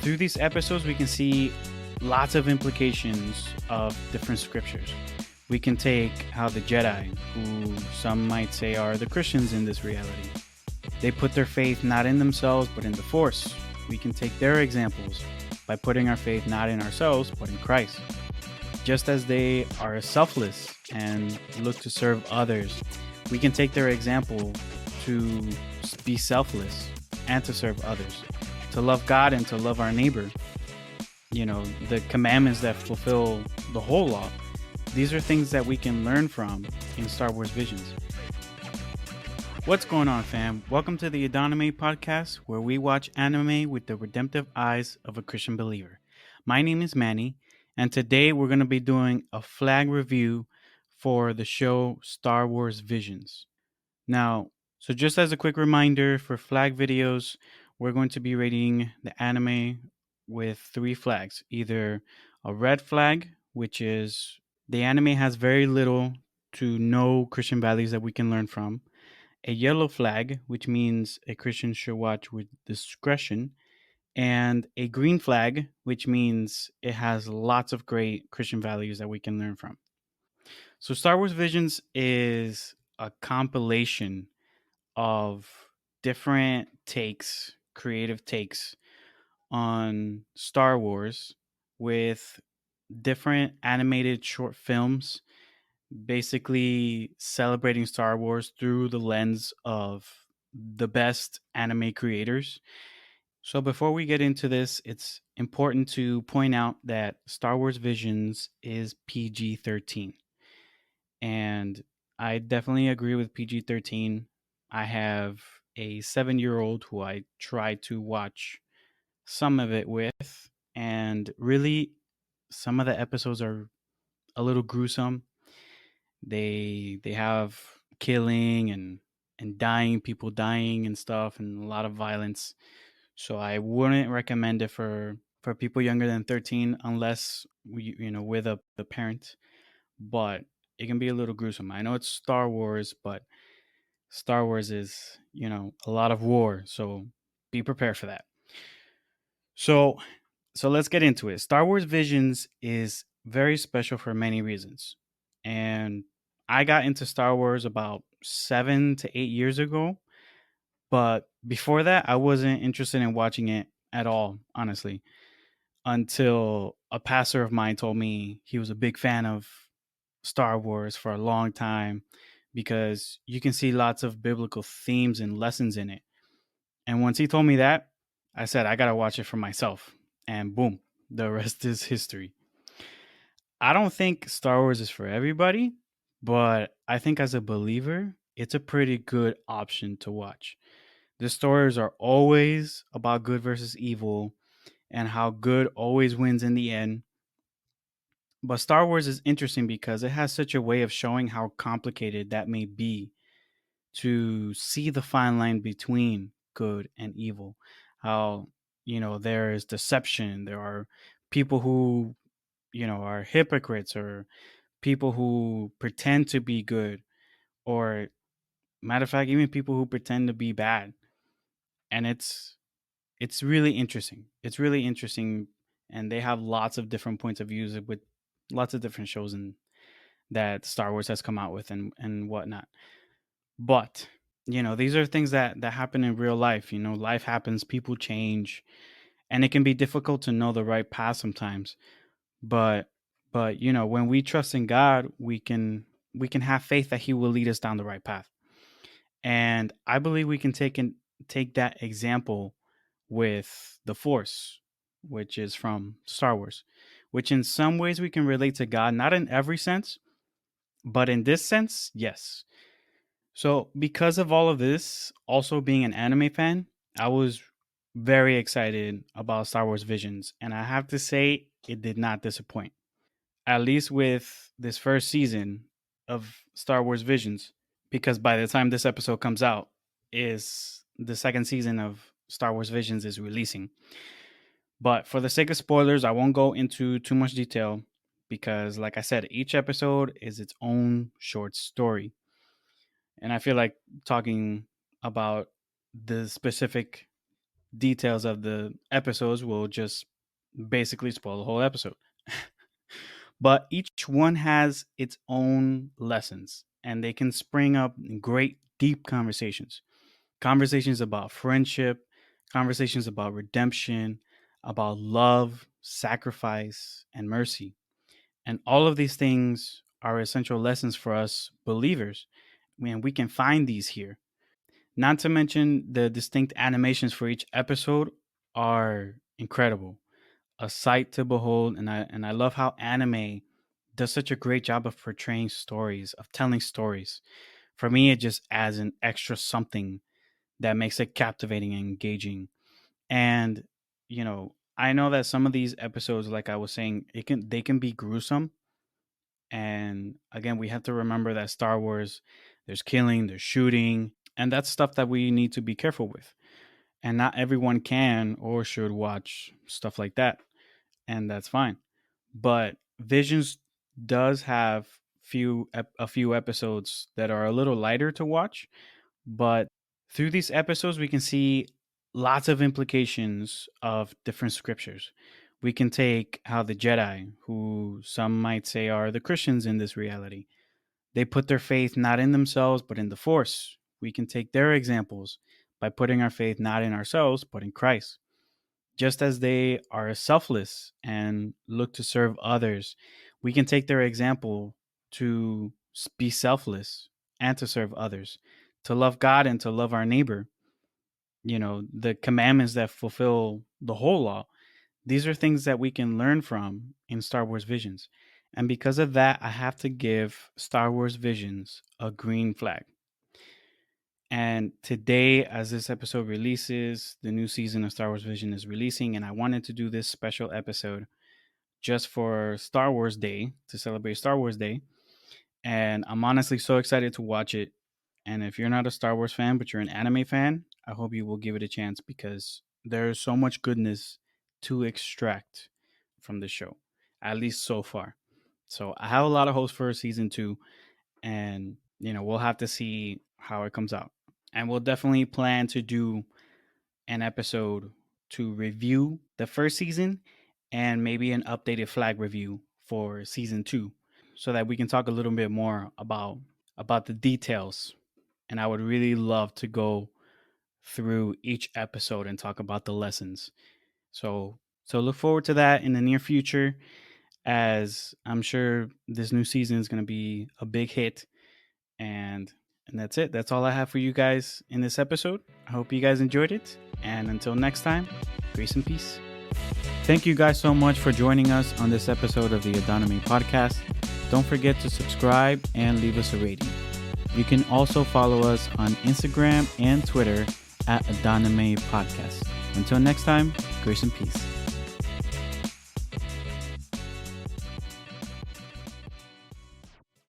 Through these episodes, we can see lots of implications of different scriptures. We can take how the Jedi, who some might say are the Christians in this reality, they put their faith not in themselves but in the Force. We can take their examples by putting our faith not in ourselves but in Christ. Just as they are selfless and look to serve others, we can take their example to be selfless and to serve others, to love God and to love our neighbor. The commandments that fulfill the whole law. These are things that we can learn from in Star Wars Visions. What's going on, fam? Welcome to the Adonime podcast, where we watch anime with the redemptive eyes of a Christian believer. My name is Manny, and today we're going to be doing a flag review for the show Star Wars Visions. Now, so just as a quick reminder, for flag videos, we're going to be rating the anime with 3 flags. Either a red flag, which is the anime has very little to no Christian values that we can learn from. A yellow flag, which means a Christian should watch with discretion. And a green flag, which means it has lots of great Christian values that we can learn from. So Star Wars Visions is a compilation of different takes, creative takes on Star Wars with different animated short films, basically celebrating Star Wars through the lens of the best anime creators. So before we get into this, it's important to point out that Star Wars Visions is PG-13. And I definitely agree with PG-13. I have a 7-year-old who I try to watch some of it with, and really some of the episodes are a little gruesome. They have killing and dying, people dying and stuff, and a lot of violence. So I wouldn't recommend it for people younger than 13 unless with a parent. But it can be a little gruesome. I know it's Star Wars, but Star Wars is, a lot of war. So be prepared for that. So let's get into it. Star Wars Visions is very special for many reasons. And I got into Star Wars about 7 to 8 years ago, but before that I wasn't interested in watching it at all, honestly, until a pastor of mine told me he was a big fan of Star Wars for a long time because you can see lots of biblical themes and lessons in it. And once he told me that, I said, I got to watch it for myself. And boom, the rest is history. I don't think Star Wars is for everybody, but I think as a believer, it's a pretty good option to watch. The stories are always about good versus evil and how good always wins in the end. But Star Wars is interesting because it has such a way of showing how complicated that may be to see the fine line between good and evil. How, there is deception. There are people who, are hypocrites, or people who pretend to be good, or matter of fact, even people who pretend to be bad. And it's really interesting. It's really interesting. And they have lots of different points of views with lots of different shows and that Star Wars has come out with and whatnot. But these are things that happen in real life. Life happens, people change, and it can be difficult to know the right path sometimes. But when we trust in God, we can have faith that He will lead us down the right path. And I believe we can take that example with the Force, which is from Star Wars, which in some ways we can relate to God, not in every sense, but in this sense, yes. So, because of all of this, also being an anime fan, I was very excited about Star Wars Visions. And I have to say, it did not disappoint. At least with this first season of Star Wars Visions, because by the time this episode comes out, is the second season of Star Wars Visions is releasing. But for the sake of spoilers, I won't go into too much detail because, like I said, each episode is its own short story. And I feel like talking about the specific details of the episodes will just basically spoil the whole episode. But each one has its own lessons, and they can spring up great, deep conversations. Conversations about friendship, conversations about redemption, about love, sacrifice, and mercy. And all of these things are essential lessons for us believers. Man, we can find these here. Not to mention the distinct animations for each episode are incredible, a sight to behold. And I love how anime does such a great job of portraying stories, of telling stories. For me, it just adds an extra something that makes it captivating and engaging. And I know that some of these episodes, like I was saying, they can be gruesome. And again, we have to remember that Star Wars, there's killing, there's shooting, and that's stuff that we need to be careful with. And not everyone can or should watch stuff like that, and that's fine. But Visions does have a few episodes that are a little lighter to watch, but through these episodes we can see lots of implications of different scriptures. We can take how the Jedi, who some might say are the Christians in this reality, they put their faith not in themselves but in the Force. We can take their examples by putting our faith not in ourselves but in Christ. Just as they are selfless and look to serve others, we can take their example to be selfless and to serve others, to love God and to love our neighbor. The commandments that fulfill the whole law. These are things that we can learn from in Star Wars Visions. And because of that, I have to give Star Wars Visions a green flag. And today, as this episode releases, the new season of Star Wars Vision is releasing. And I wanted to do this special episode just for Star Wars Day, to celebrate Star Wars Day. And I'm honestly so excited to watch it. And if you're not a Star Wars fan, but you're an anime fan, I hope you will give it a chance because there's so much goodness to extract from the show, at least so far. So I have a lot of hopes for season two, and we'll have to see how it comes out. And we'll definitely plan to do an episode to review the first season and maybe an updated flag review for season two so that we can talk a little bit more about the details. And I would really love to go through each episode and talk about the lessons. So look forward to that in the near future, as I'm sure this new season is going to be a big hit. And that's it. That's all I have for you guys in this episode. I hope you guys enjoyed it. And until next time, grace and peace. Thank you guys so much for joining us on this episode of the Adonime podcast. Don't forget to subscribe and leave us a rating. You can also follow us on Instagram and Twitter at Adonime Podcast. Until next time, grace and peace.